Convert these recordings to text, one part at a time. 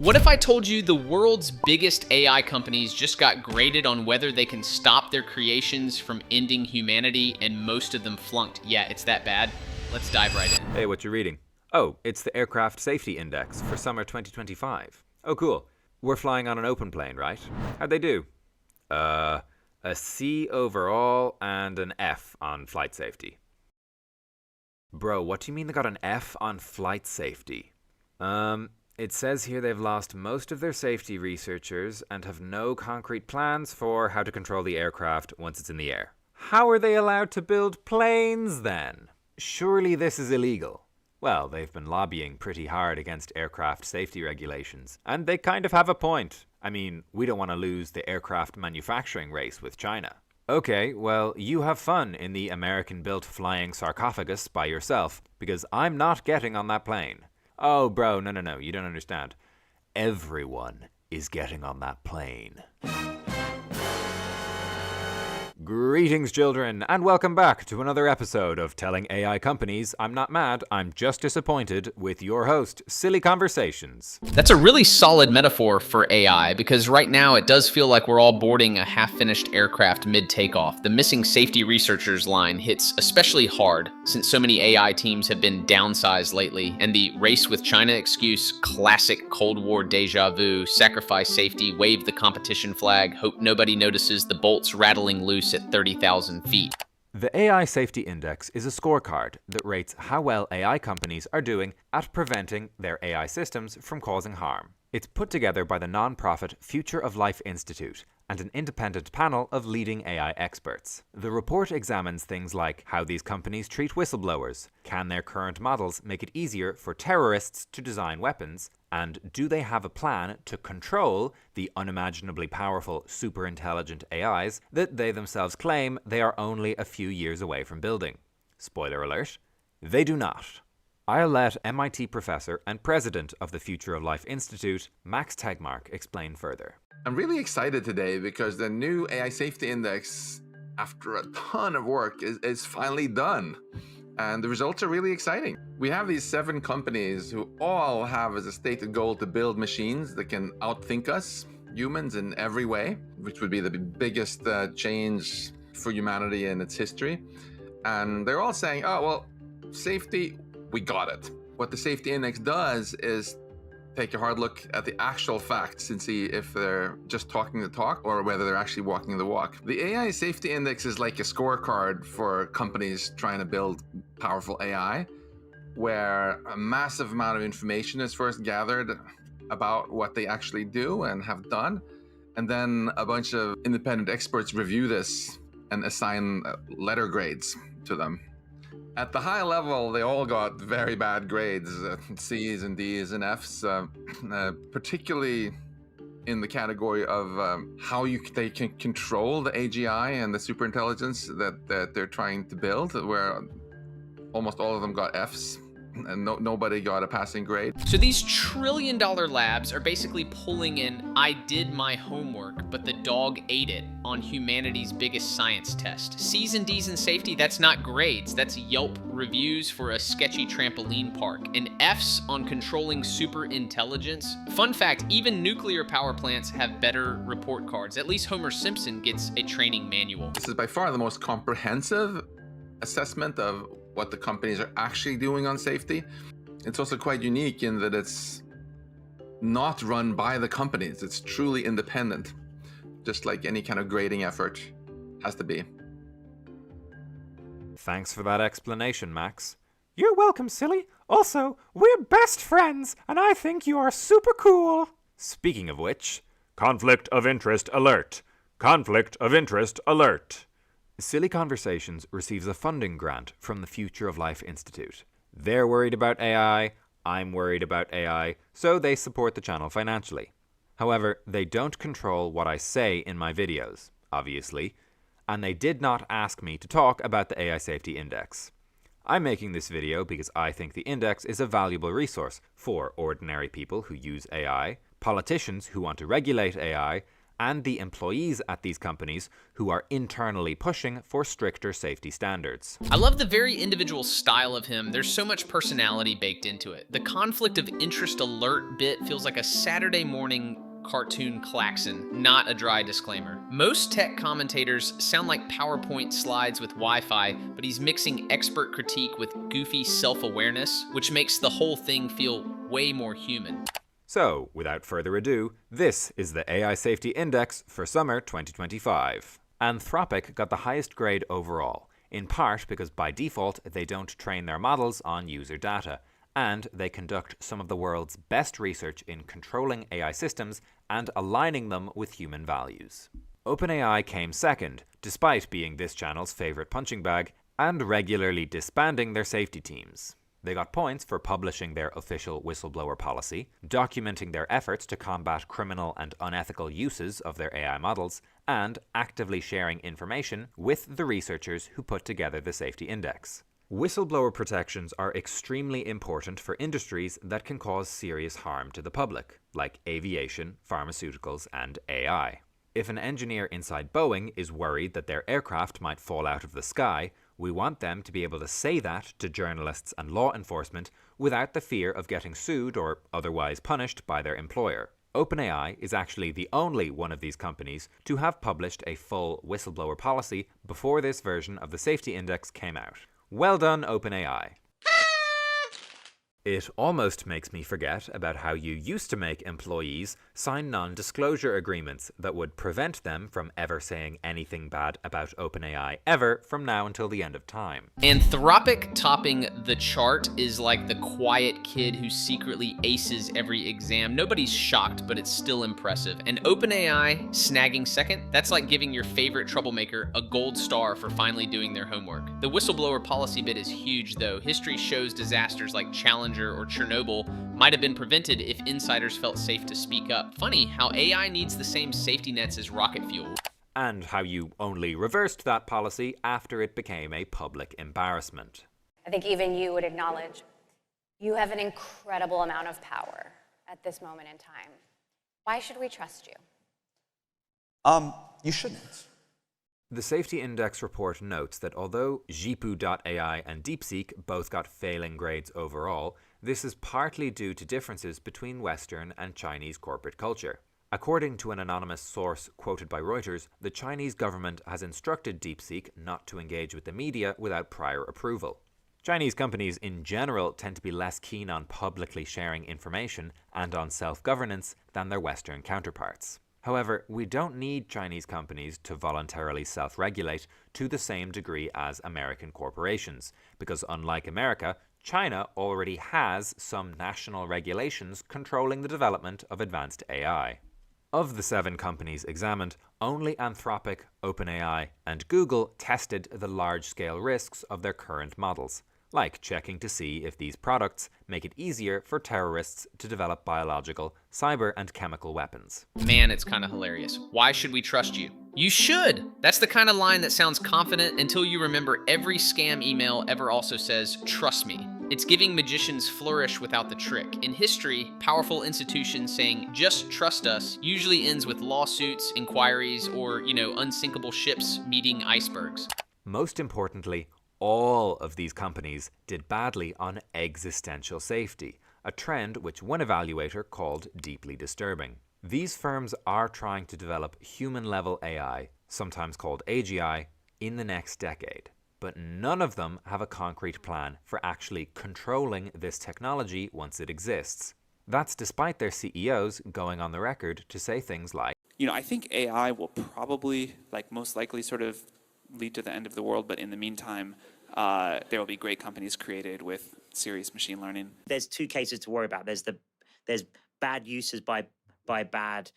What if I told you the world's biggest AI companies just got graded on whether they can stop their creations from ending humanity, and most of them flunked? Yeah, it's that bad. Let's dive right in. Hey, what you reading? Oh, it's the Aircraft Safety Index for summer 2025. Oh, cool. We're flying on an open plane, right? How'd they do? A C overall and an F on flight safety. Bro, what do you mean they got an F on flight safety? It says here they've lost most of their safety researchers and have no concrete plans for how to control the aircraft once it's in the air. How are they allowed to build planes then? Surely this is illegal. Well, they've been lobbying pretty hard against aircraft safety regulations, and they kind of have a point. I mean, we don't want to lose the aircraft manufacturing race with China. Okay, well, you have fun in the American-built flying sarcophagus by yourself, because I'm not getting on that plane. Oh, bro, no, you don't understand. Everyone is getting on that plane. Greetings, children, and welcome back to another episode of Telling AI Companies I'm Not Mad, I'm Just Disappointed with your host, Siliconversations. That's a really solid metaphor for AI, because right now it does feel like we're all boarding a half-finished aircraft mid-takeoff. The missing safety researchers line hits especially hard, since so many AI teams have been downsized lately, and the race with China excuse, classic Cold War deja vu, sacrifice safety, wave the competition flag, hope nobody notices the bolts rattling loose at 30,000 feet. The AI Safety Index is a scorecard that rates how well AI companies are doing at preventing their AI systems from causing harm. It's put together by the non-profit Future of Life Institute and an independent panel of leading AI experts. The report examines things like how these companies treat whistleblowers, can their current models make it easier for terrorists to design weapons, and do they have a plan to control the unimaginably powerful super-intelligent AIs that they themselves claim they are only a few years away from building. Spoiler alert, they do not. I'll let MIT professor and president of the Future of Life Institute, Max Tegmark, explain further. I'm really excited today because the new AI Safety Index, after a ton of work, is finally done. And the results are really exciting. We have these 7 companies who all have as a stated goal to build machines that can outthink us, humans, in every way, which would be the biggest change for humanity in its history. And they're all saying, oh, well, safety, we got it. What the Safety Index does is take a hard look at the actual facts and see if they're just talking the talk or whether they're actually walking the walk. The AI Safety Index is like a scorecard for companies trying to build powerful AI, where a massive amount of information is first gathered about what they actually do and have done. And then a bunch of independent experts review this and assign letter grades to them. At the high level, they all got very bad grades, C's and D's and F's, particularly in the category of how they can control the AGI and the superintelligence that they're trying to build, where almost all of them got F's. And nobody got a passing grade. So these trillion-dollar labs are basically pulling in I did my homework, but the dog ate it on humanity's biggest science test. C's and D's in safety, that's not grades. That's Yelp reviews for a sketchy trampoline park. And F's on controlling super intelligence. Fun fact, even nuclear power plants have better report cards. At least Homer Simpson gets a training manual. This is by far the most comprehensive assessment of what the companies are actually doing on safety. It's also quite unique in that it's not run by the companies. It's truly independent, just like any kind of grading effort has to be. Thanks for that explanation, Max. You're welcome, silly. Also, we're best friends, and I think you are super cool. Speaking of which, conflict of interest alert. Conflict of interest alert. Siliconversations receives a funding grant from the Future of Life Institute. They're worried about AI, I'm worried about AI, so they support the channel financially. However, they don't control what I say in my videos, obviously, and they did not ask me to talk about the AI Safety Index. I'm making this video because I think the index is a valuable resource for ordinary people who use AI, politicians who want to regulate AI, and the employees at these companies who are internally pushing for stricter safety standards. I love the very individual style of him. There's so much personality baked into it. The conflict of interest alert bit feels like a Saturday morning cartoon klaxon, not a dry disclaimer. Most tech commentators sound like PowerPoint slides with Wi-Fi, but he's mixing expert critique with goofy self-awareness, which makes the whole thing feel way more human. So, without further ado, this is the AI Safety Index for summer 2025. Anthropic got the highest grade overall, in part because by default they don't train their models on user data, and they conduct some of the world's best research in controlling AI systems and aligning them with human values. OpenAI came second, despite being this channel's favorite punching bag, and regularly disbanding their safety teams. They got points for publishing their official whistleblower policy, documenting their efforts to combat criminal and unethical uses of their AI models, and actively sharing information with the researchers who put together the safety index. Whistleblower protections are extremely important for industries that can cause serious harm to the public, like aviation, pharmaceuticals, and AI. If an engineer inside Boeing is worried that their aircraft might fall out of the sky, we want them to be able to say that to journalists and law enforcement without the fear of getting sued or otherwise punished by their employer. OpenAI is actually the only one of these companies to have published a full whistleblower policy before this version of the safety index came out. Well done, OpenAI. It almost makes me forget about how you used to make employees sign non-disclosure agreements that would prevent them from ever saying anything bad about OpenAI ever from now until the end of time. Anthropic topping the chart is like the quiet kid who secretly aces every exam. Nobody's shocked, but it's still impressive. And OpenAI snagging second, that's like giving your favorite troublemaker a gold star for finally doing their homework. The whistleblower policy bit is huge though. History shows disasters like Challenger or Chernobyl might have been prevented if insiders felt safe to speak up. Funny how AI needs the same safety nets as rocket fuel. And how you only reversed that policy after it became a public embarrassment. I think even you would acknowledge you have an incredible amount of power at this moment in time. Why should we trust you? You shouldn't. The Safety Index report notes that although Jipu.ai and DeepSeek both got failing grades overall, this is partly due to differences between Western and Chinese corporate culture. According to an anonymous source quoted by Reuters, the Chinese government has instructed DeepSeek not to engage with the media without prior approval. Chinese companies in general tend to be less keen on publicly sharing information and on self-governance than their Western counterparts. However, we don't need Chinese companies to voluntarily self-regulate to the same degree as American corporations, because unlike America, China already has some national regulations controlling the development of advanced AI. Of the 7 companies examined, only Anthropic, OpenAI, and Google tested the large-scale risks of their current models, like checking to see if these products make it easier for terrorists to develop biological, cyber, and chemical weapons. Man, it's kind of hilarious. Why should we trust you? You should! That's the kind of line that sounds confident until you remember every scam email ever also says, "Trust me." It's giving magicians flourish without the trick. In history, powerful institutions saying, "Just trust us," usually ends with lawsuits, inquiries, or, unsinkable ships meeting icebergs. Most importantly, all of these companies did badly on existential safety, a trend which one evaluator called deeply disturbing. These firms are trying to develop human-level AI, sometimes called AGI, in the next decade. But none of them have a concrete plan for actually controlling this technology once it exists. That's despite their CEOs going on the record to say things like, I think AI will probably, most likely sort of lead to the end of the world, but in the meantime, there will be great companies created with serious machine learning. There's 2 cases to worry about. There's bad uses by bad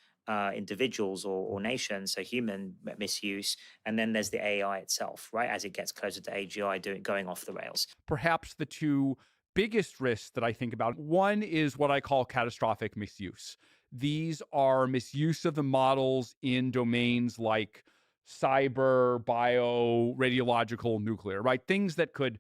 individuals or nations, so human misuse, and then there's the AI itself, right? As it gets closer to AGI, going off the rails. Perhaps the 2 biggest risks that I think about, one is what I call catastrophic misuse. These are misuse of the models in domains like cyber, bio, radiological, nuclear, right? Things that could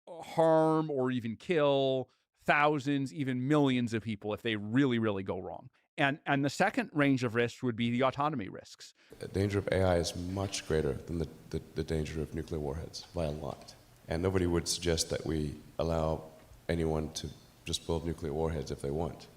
harm or even kill thousands, even millions of people if they really, really go wrong. And the second range of risks would be the autonomy risks. The danger of AI is much greater than the danger of nuclear warheads by a lot. And nobody would suggest that we allow anyone to just build nuclear warheads if they want.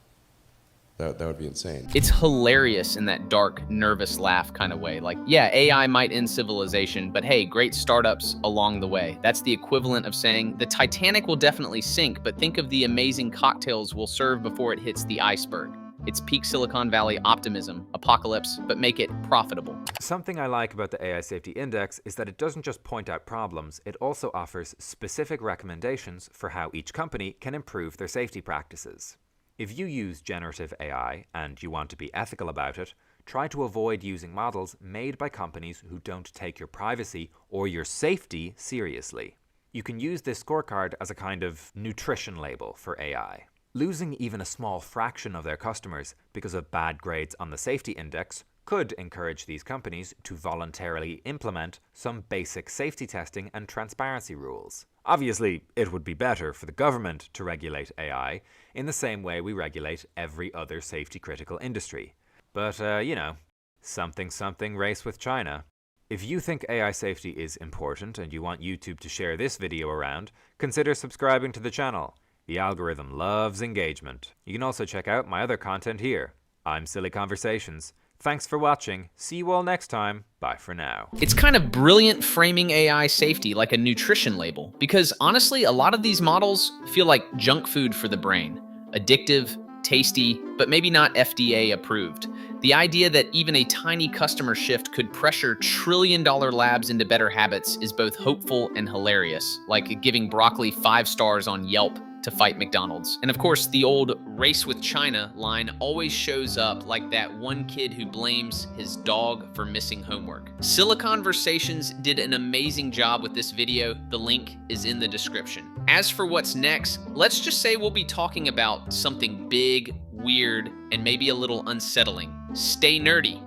That would be insane. It's hilarious in that dark, nervous laugh kind of way. Like, yeah, AI might end civilization, but hey, great startups along the way. That's the equivalent of saying the Titanic will definitely sink, but think of the amazing cocktails we'll serve before it hits the iceberg. It's peak Silicon Valley optimism, apocalypse, but make it profitable. Something I like about the AI Safety Index is that it doesn't just point out problems, it also offers specific recommendations for how each company can improve their safety practices. If you use generative AI and you want to be ethical about it, try to avoid using models made by companies who don't take your privacy or your safety seriously. You can use this scorecard as a kind of nutrition label for AI. Losing even a small fraction of their customers because of bad grades on the safety index could encourage these companies to voluntarily implement some basic safety testing and transparency rules. Obviously, it would be better for the government to regulate AI in the same way we regulate every other safety-critical industry. But, something race with China. If you think AI safety is important and you want YouTube to share this video around, consider subscribing to the channel. The algorithm loves engagement. You can also check out my other content here. I'm Siliconversations. Thanks for watching. See you all next time. Bye for now. It's kind of brilliant framing AI safety like a nutrition label, because honestly, a lot of these models feel like junk food for the brain. Addictive, tasty, but maybe not FDA approved. The idea that even a tiny customer shift could pressure trillion-dollar labs into better habits is both hopeful and hilarious, like giving broccoli 5 stars on Yelp to fight McDonald's. And of course, the old race with China line always shows up like that one kid who blames his dog for missing homework. Siliconversations did an amazing job with this video. The link is in the description. As for what's next, let's just say we'll be talking about something big, weird, and maybe a little unsettling. Stay nerdy.